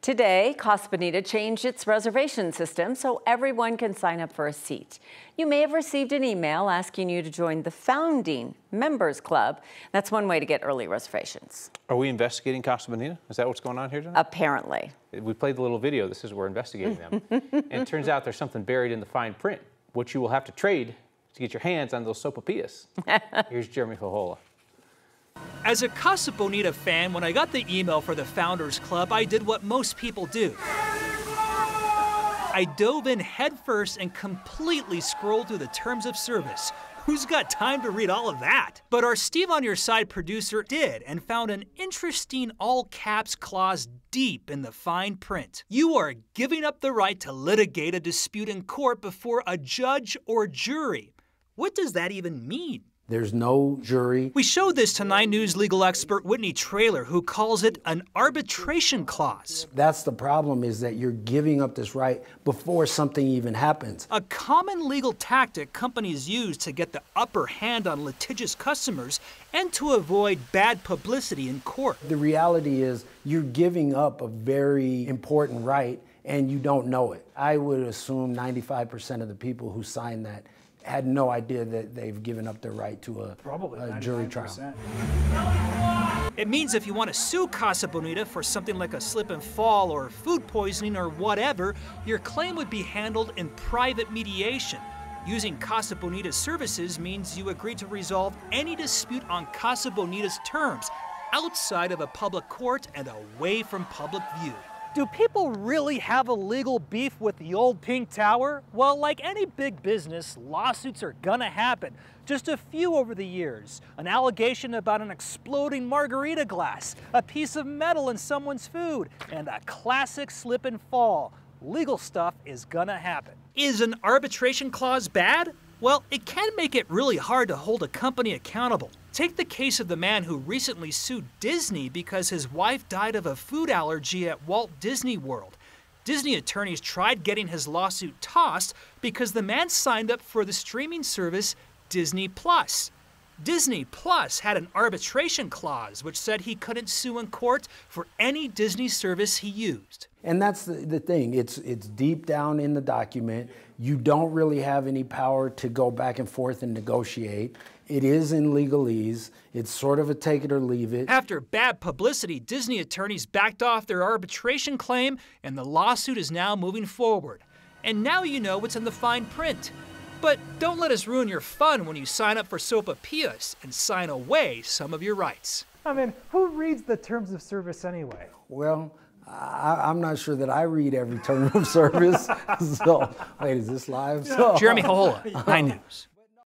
Today, Casa Bonita changed its reservation system so everyone can sign up for a seat. You may have received an email asking you to join the founding members club. That's one way to get early reservations. Are we investigating Casa Bonita? Is that what's going on here tonight? Apparently. We played the little video. This is we're investigating them. And it turns out there's something buried in the fine print, which you will have to trade to get your hands on those sopapillas. Here's Jeremy Fajola. As a Casa Bonita fan, when I got the email for the Founders Club, I did what most people do. I dove in headfirst and completely scrolled through the terms of service. Who's got time to read all of that? But our Steve on Your Side producer did and found an interesting all caps clause deep in the fine print. You are giving up the right to litigate a dispute in court before a judge or jury. What does that even mean? There's no jury. We showed this to 9 News legal expert Whitney Traylor, who calls it an arbitration clause. That's the problem, is that you're giving up this right before something even happens. A common legal tactic companies use to get the upper hand on litigious customers and to avoid bad publicity in court. The reality is you're giving up a very important right and you don't know it. I would assume 95% of the people who sign that had no idea that they've given up their right to a jury trial. It means if you want to sue Casa Bonita for something like a slip and fall or food poisoning or whatever, your claim would be handled in private mediation. Using Casa Bonita's services means you agree to resolve any dispute on Casa Bonita's terms, outside of a public court and away from public view. Do people really have a legal beef with the old Pink Tower? Well, like any big business, lawsuits are gonna happen. Just a few over the years. An allegation about an exploding margarita glass, a piece of metal in someone's food, and a classic slip and fall. Legal stuff is gonna happen. Is an arbitration clause bad? Well, it can make it really hard to hold a company accountable. Take the case of the man who recently sued Disney because his wife died of a food allergy at Walt Disney World. Disney attorneys tried getting his lawsuit tossed because the man signed up for the streaming service Disney Plus. Disney Plus had an arbitration clause which said he couldn't sue in court for any Disney service he used. And that's the thing. It's deep down in the document. You don't really have any power to go back and forth and negotiate. It is in legalese. It's sort of a take it or leave it. After bad publicity, Disney attorneys backed off their arbitration claim, and the lawsuit is now moving forward. And now you know what's in the fine print. But don't let us ruin your fun when you sign up for sopapillas and sign away some of your rights. I mean, who reads the terms of service anyway? Well, I'm not sure that I read every term of service. So, wait, is this live? Jeremy Fajola, 9 News.